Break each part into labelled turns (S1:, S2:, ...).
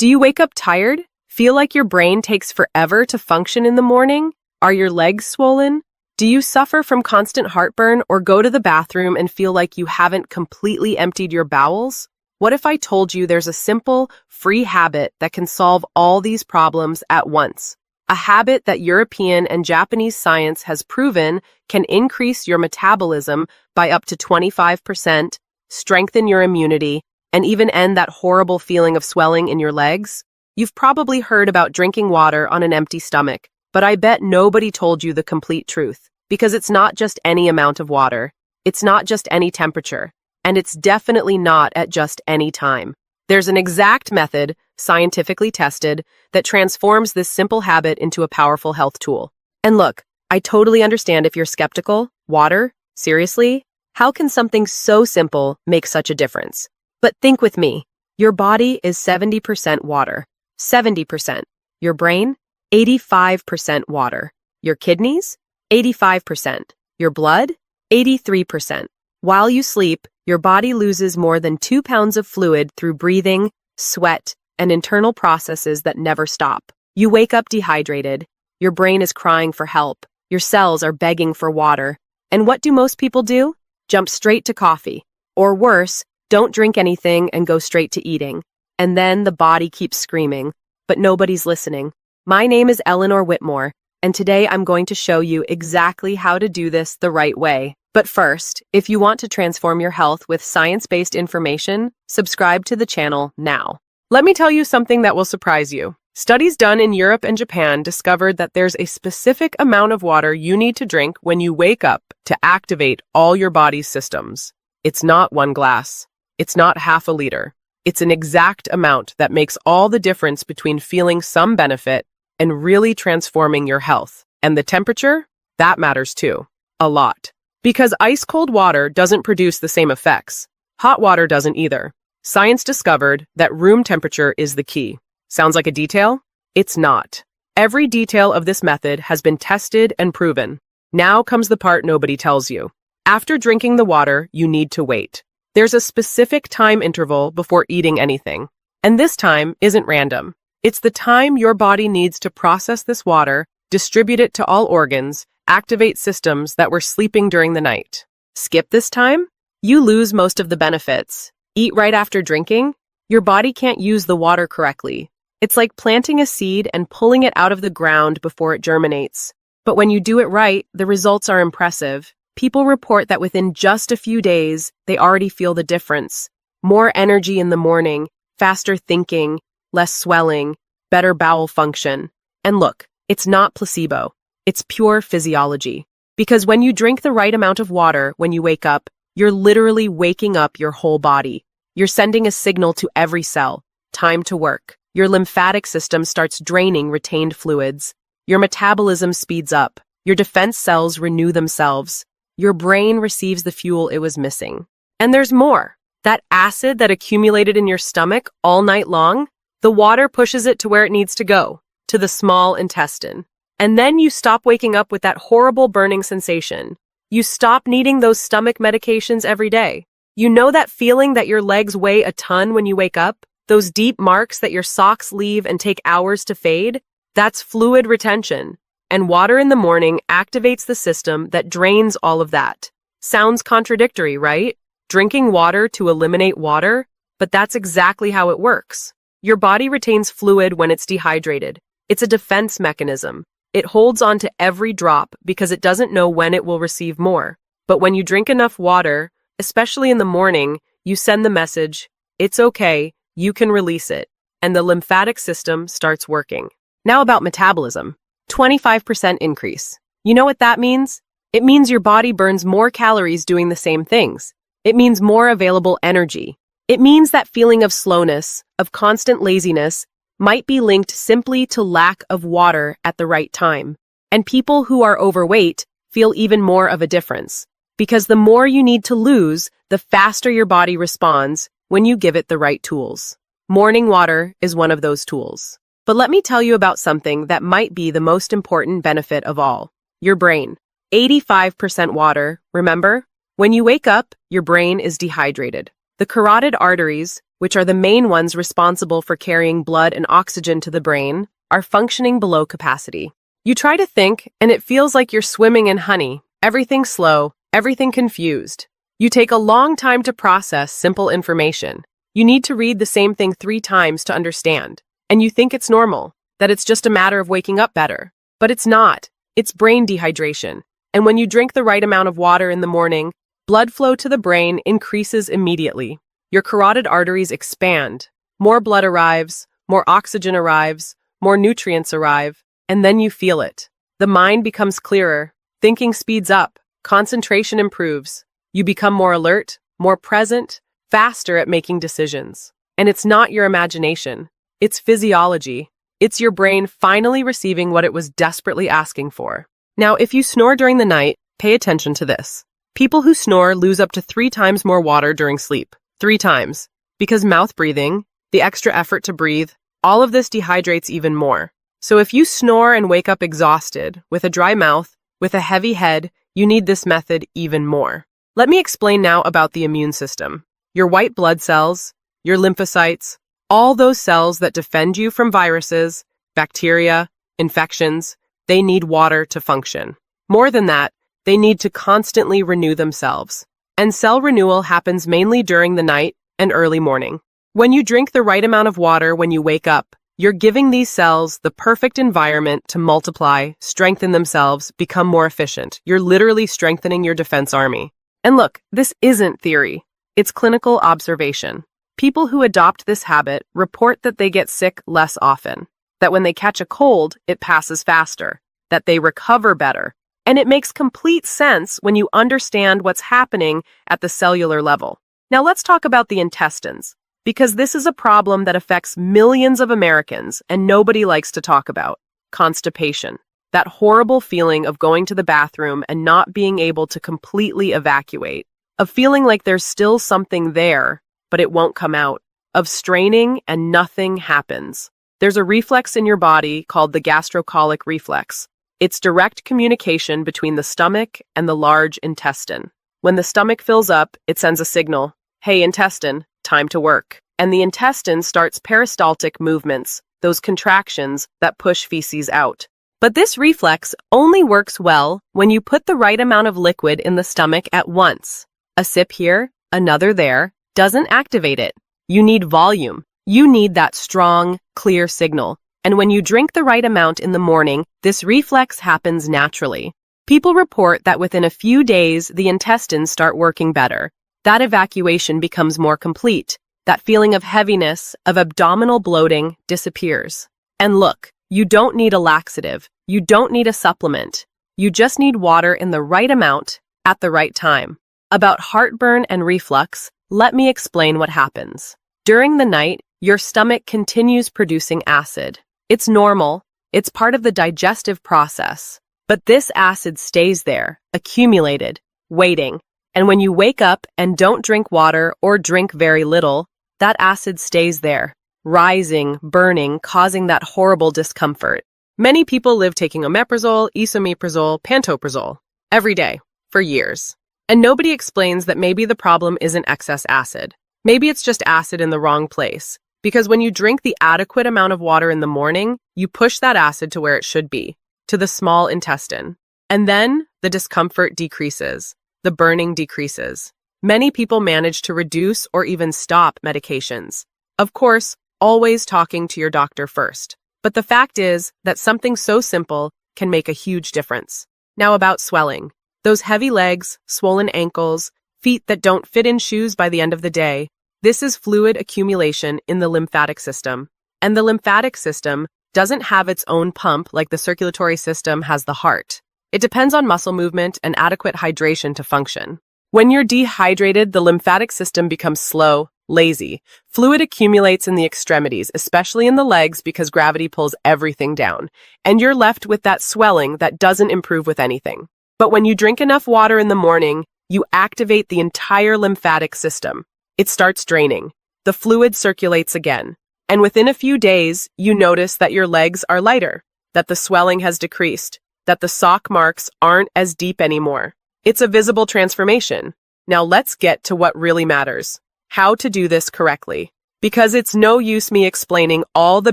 S1: Do you wake up tired? Feel like your brain takes forever to function in the morning? Are your legs swollen? Do you suffer from constant heartburn or go to the bathroom and feel like you haven't completely emptied your bowels? What if I told you there's a simple, free habit that can solve all these problems at once? A habit that European and Japanese science has proven can increase your metabolism by up to 25%, strengthen your immunity, and even end that horrible feeling of swelling in your legs? You've probably heard about drinking water on an empty stomach, but I bet nobody told you the complete truth, because it's not just any amount of water, it's not just any temperature, and it's definitely not at just any time. There's an exact method, scientifically tested, that transforms this simple habit into a powerful health tool. And look, I totally understand if you're skeptical. Water? Seriously? How can something so simple make such a difference? But think with me. Your body is 70% water. 70%. Your brain? 85% water. Your kidneys? 85%. Your blood? 83%. While you sleep, your body loses more than 2 pounds of fluid through breathing, sweat, and internal processes that never stop. You wake up dehydrated. Your brain is crying for help. Your cells are begging for water. And what do most people do? Jump straight to coffee. Or worse, don't drink anything and go straight to eating. And then the body keeps screaming, but nobody's listening. My name is Eleanor Whitmore, and today I'm going to show you exactly how to do this the right way. But first, if you want to transform your health with science-based information, subscribe to the channel now. Let me tell you something that will surprise you. Studies done in Europe and Japan discovered that there's a specific amount of water you need to drink when you wake up to activate all your body's systems. It's not 1 glass. It's not half a liter. It's an exact amount that makes all the difference between feeling some benefit and really transforming your health. And the temperature? That matters too. A lot. Because ice-cold water doesn't produce the same effects. Hot water doesn't either. Science discovered that room temperature is the key. Sounds like a detail? It's not. Every detail of this method has been tested and proven. Now comes the part nobody tells you. After drinking the water, you need to wait. There's a specific time interval before eating anything. And this time isn't random. It's the time your body needs to process this water, distribute it to all organs, activate systems that were sleeping during the night. Skip this time? You lose most of the benefits. Eat right after drinking? Your body can't use the water correctly. It's like planting a seed and pulling it out of the ground before it germinates. But when you do it right, the results are impressive. People report that within just a few days, they already feel the difference. More energy in the morning, faster thinking, less swelling, better bowel function. And look, it's not placebo. It's pure physiology. Because when you drink the right amount of water when you wake up, you're literally waking up your whole body. You're sending a signal to every cell. Time to work. Your lymphatic system starts draining retained fluids. Your metabolism speeds up. Your defense cells renew themselves. Your brain receives the fuel it was missing. And there's more. That acid that accumulated in your stomach all night long, the water pushes it to where it needs to go, to the small intestine. And then you stop waking up with that horrible burning sensation. You stop needing those stomach medications every day. You know that feeling that your legs weigh a ton when you wake up? Those deep marks that your socks leave and take hours to fade? That's fluid retention. And water in the morning activates the system that drains all of that. Sounds contradictory, right? Drinking water to eliminate water? But that's exactly how it works. Your body retains fluid when it's dehydrated. It's a defense mechanism. It holds on to every drop because it doesn't know when it will receive more. But when you drink enough water, especially in the morning, you send the message, it's okay, you can release it. And the lymphatic system starts working. Now about metabolism. 25% increase. You know what that means? It means your body burns more calories doing the same things. It means more available energy. It means that feeling of slowness, of constant laziness, might be linked simply to lack of water at the right time. And people who are overweight feel even more of a difference. Because the more you need to lose, the faster your body responds when you give it the right tools. Morning water is one of those tools. But let me tell you about something that might be the most important benefit of all. Your brain. 85% water, remember? When you wake up, your brain is dehydrated. The carotid arteries, which are the main ones responsible for carrying blood and oxygen to the brain, are functioning below capacity. You try to think, and it feels like you're swimming in honey. Everything slow, everything confused. You take a long time to process simple information. You need to read the same thing 3 times to understand. And you think it's normal, that it's just a matter of waking up better. But it's not. It's brain dehydration. And when you drink the right amount of water in the morning, blood flow to the brain increases immediately. Your carotid arteries expand. More blood arrives, more oxygen arrives, more nutrients arrive, and then you feel it. The mind becomes clearer, thinking speeds up, concentration improves. You become more alert, more present, faster at making decisions. And it's not your imagination. It's physiology. It's your brain finally receiving what it was desperately asking for. Now, if you snore during the night, pay attention to this. People who snore lose up to 3 times more water during sleep. 3 times. Because mouth breathing, the extra effort to breathe, all of this dehydrates even more. So if you snore and wake up exhausted, with a dry mouth, with a heavy head, you need this method even more. Let me explain now about the immune system. Your white blood cells, your lymphocytes, all those cells that defend you from viruses, bacteria, infections, they need water to function. More than that, they need to constantly renew themselves. And cell renewal happens mainly during the night and early morning. When you drink the right amount of water when you wake up, you're giving these cells the perfect environment to multiply, strengthen themselves, become more efficient. You're literally strengthening your defense army. And look, this isn't theory. It's clinical observation. People who adopt this habit report that they get sick less often, that when they catch a cold, it passes faster, that they recover better. And it makes complete sense when you understand what's happening at the cellular level. Now let's talk about the intestines, because this is a problem that affects millions of Americans and nobody likes to talk about. Constipation. That horrible feeling of going to the bathroom and not being able to completely evacuate. Of feeling like there's still something there, but it won't come out. Of straining and nothing happens. There's a reflex in your body called the gastrocolic reflex. It's direct communication between the stomach and the large intestine. When the stomach fills up, it sends a signal. Hey, intestine, time to work. And the intestine starts peristaltic movements, those contractions that push feces out. But this reflex only works well when you put the right amount of liquid in the stomach at once. A sip here, another there, doesn't activate it. You need volume. You need that strong, clear signal. And when you drink the right amount in the morning, this reflex happens naturally. People report that within a few days, the intestines start working better. That evacuation becomes more complete. That feeling of heaviness, of abdominal bloating, disappears. And look, you don't need a laxative. You don't need a supplement. You just need water in the right amount, at the right time. About heartburn and reflux, let me explain what happens. During the night, your stomach continues producing acid. It's normal. It's part of the digestive process. But this acid stays there, accumulated, waiting. And when you wake up and don't drink water or drink very little, that acid stays there, rising, burning, causing that horrible discomfort. Many people live taking omeprazole, esomeprazole, pantoprazole every day for years. And nobody explains that maybe the problem isn't excess acid. Maybe it's just acid in the wrong place. Because when you drink the adequate amount of water in the morning, you push that acid to where it should be, to the small intestine. And then the discomfort decreases. The burning decreases. Many people manage to reduce or even stop medications. Of course, always talking to your doctor first. But the fact is that something so simple can make a huge difference. Now about swelling. Those heavy legs, swollen ankles, feet that don't fit in shoes by the end of the day. This is fluid accumulation in the lymphatic system. And the lymphatic system doesn't have its own pump like the circulatory system has the heart. It depends on muscle movement and adequate hydration to function. When you're dehydrated, the lymphatic system becomes slow, lazy. Fluid accumulates in the extremities, especially in the legs because gravity pulls everything down. And you're left with that swelling that doesn't improve with anything. But when you drink enough water in the morning, you activate the entire lymphatic system. It starts draining. The fluid circulates again. And within a few days, you notice that your legs are lighter, that the swelling has decreased, that the sock marks aren't as deep anymore. It's a visible transformation. Now let's get to what really matters. How to do this correctly. Because it's no use me explaining all the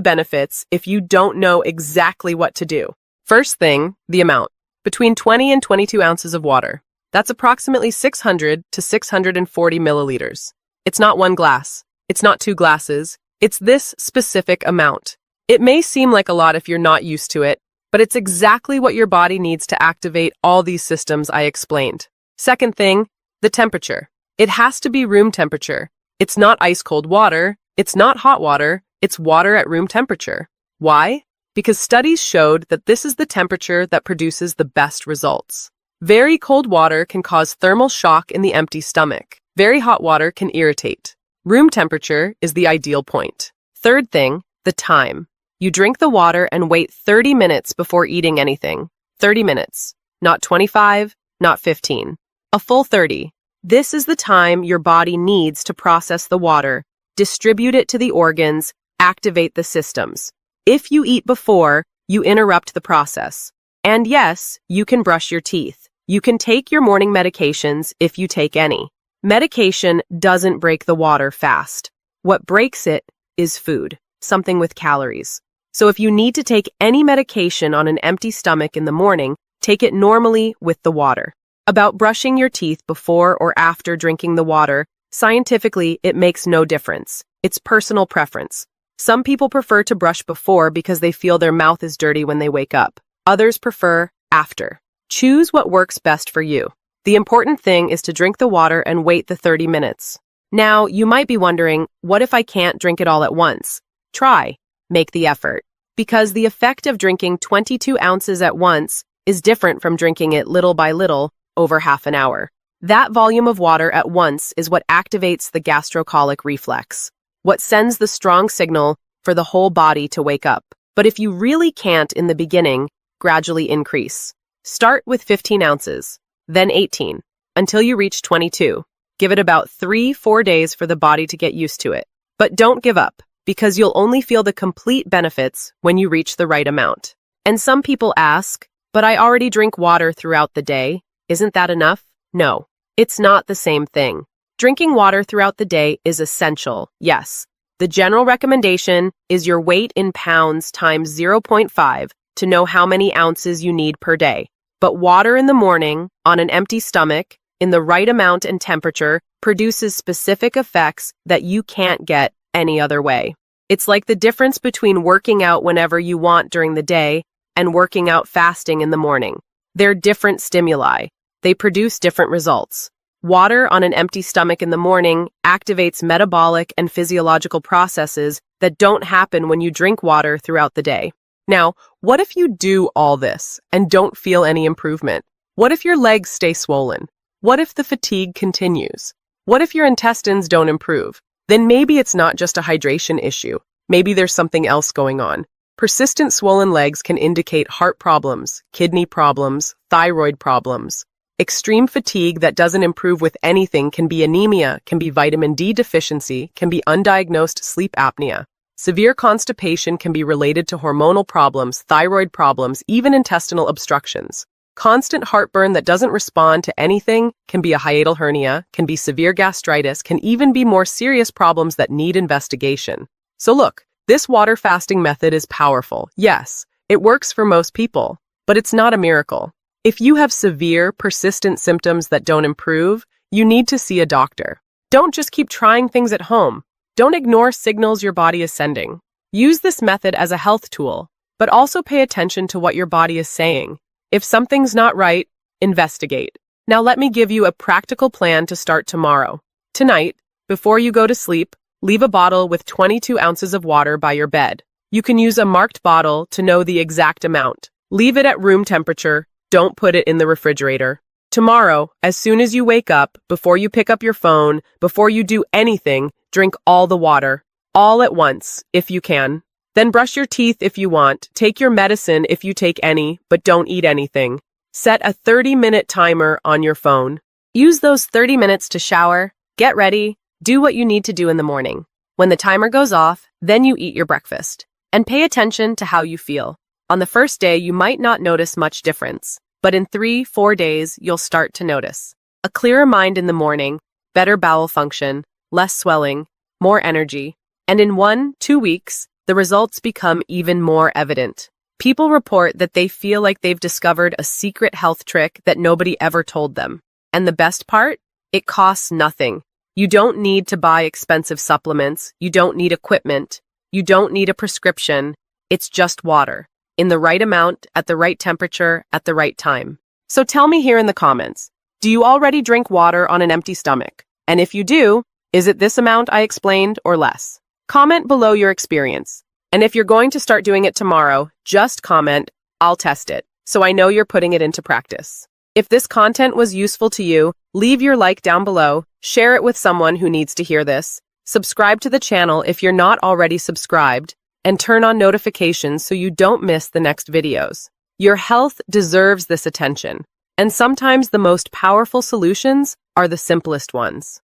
S1: benefits if you don't know exactly what to do. First thing, the amount. Between 20 and 22 ounces of water. That's approximately 600 to 640 milliliters. It's not one glass. It's not two glasses. It's this specific amount. It may seem like a lot if you're not used to it, but it's exactly what your body needs to activate all these systems I explained. Second thing, the temperature. It has to be room temperature. It's not ice-cold water. It's not hot water. It's water at room temperature. Why? Because studies showed that this is the temperature that produces the best results. Very cold water can cause thermal shock in the empty stomach. Very hot water can irritate. Room temperature is the ideal point. Third thing, the time. You drink the water and wait 30 minutes before eating anything. 30 minutes. Not 25, not 15. A full 30. This is the time your body needs to process the water, distribute it to the organs, activate the systems. If you eat before, you interrupt the process. And yes, you can brush your teeth. You can take your morning medications if you take any. Medication doesn't break the water fast. What breaks it is food, something with calories. So if you need to take any medication on an empty stomach in the morning, take it normally with the water. About brushing your teeth before or after drinking the water, scientifically, it makes no difference. It's personal preference. Some people prefer to brush before because they feel their mouth is dirty when they wake up. Others prefer after. Choose what works best for you. The important thing is to drink the water and wait the 30 minutes. Now, you might be wondering, what if I can't drink it all at once? Try. Make the effort. Because the effect of drinking 22 ounces at once is different from drinking it little by little over half an hour. That volume of water at once is what activates the gastrocolic reflex, what sends the strong signal for the whole body to wake up. But if you really can't in the beginning, gradually increase. Start with 15 ounces, then 18, until you reach 22. Give it about 3-4 days for the body to get used to it. But don't give up, because you'll only feel the complete benefits when you reach the right amount. And some people ask, but I already drink water throughout the day. Isn't that enough? No, it's not the same thing. Drinking water throughout the day is essential, yes. The general recommendation is your weight in pounds times 0.5 to know how many ounces you need per day. But water in the morning, on an empty stomach, in the right amount and temperature, produces specific effects that you can't get any other way. It's like the difference between working out whenever you want during the day and working out fasting in the morning. They're different stimuli. They produce different results. Water on an empty stomach in the morning activates metabolic and physiological processes that don't happen when you drink water throughout the day. Now, what if you do all this and don't feel any improvement? What if your legs stay swollen? What if the fatigue continues? What if your intestines don't improve? Then maybe it's not just a hydration issue. Maybe there's something else going on. Persistent swollen legs can indicate heart problems, kidney problems, thyroid problems. Extreme fatigue that doesn't improve with anything can be anemia, can be vitamin D deficiency, can be undiagnosed sleep apnea. Severe constipation can be related to hormonal problems, thyroid problems, even intestinal obstructions. Constant heartburn that doesn't respond to anything can be a hiatal hernia, can be severe gastritis, can even be more serious problems that need investigation. So look, this water fasting method is powerful. Yes, it works for most people, but it's not a miracle. If you have severe, persistent symptoms that don't improve, you need to see a doctor. Don't just keep trying things at home. Don't ignore signals your body is sending. Use this method as a health tool, but also pay attention to what your body is saying. If something's not right, investigate. Now let me give you a practical plan to start tomorrow. Tonight, before you go to sleep, leave a bottle with 22 ounces of water by your bed. You can use a marked bottle to know the exact amount. Leave it at room temperature. Don't put it in the refrigerator. Tomorrow, as soon as you wake up, before you pick up your phone, before you do anything, drink all the water. All at once, if you can. Then brush your teeth if you want. Take your medicine if you take any, but don't eat anything. Set a 30-minute timer on your phone. Use those 30 minutes to shower, get ready, do what you need to do in the morning. When the timer goes off, then you eat your breakfast. And pay attention to how you feel. On the first day, you might not notice much difference, but in 3-4 days, you'll start to notice. A clearer mind in the morning, better bowel function, less swelling, more energy, And in 1-2 weeks, the results become even more evident. People report that they feel like they've discovered a secret health trick that nobody ever told them. And the best part? It costs nothing. You don't need to buy expensive supplements. You don't need equipment. You don't need a prescription. It's just water. In the right amount, at the right temperature, at the right time. So tell me here in the comments, do you already drink water on an empty stomach? And if you do, is it this amount I explained or less? Comment below your experience. And if you're going to start doing it tomorrow, just comment, I'll test it, so I know you're putting it into practice. If this content was useful to you, leave your like down below, share it with someone who needs to hear this, subscribe to the channel if you're not already subscribed, and turn on notifications so you don't miss the next videos. Your health deserves this attention, and sometimes the most powerful solutions are the simplest ones.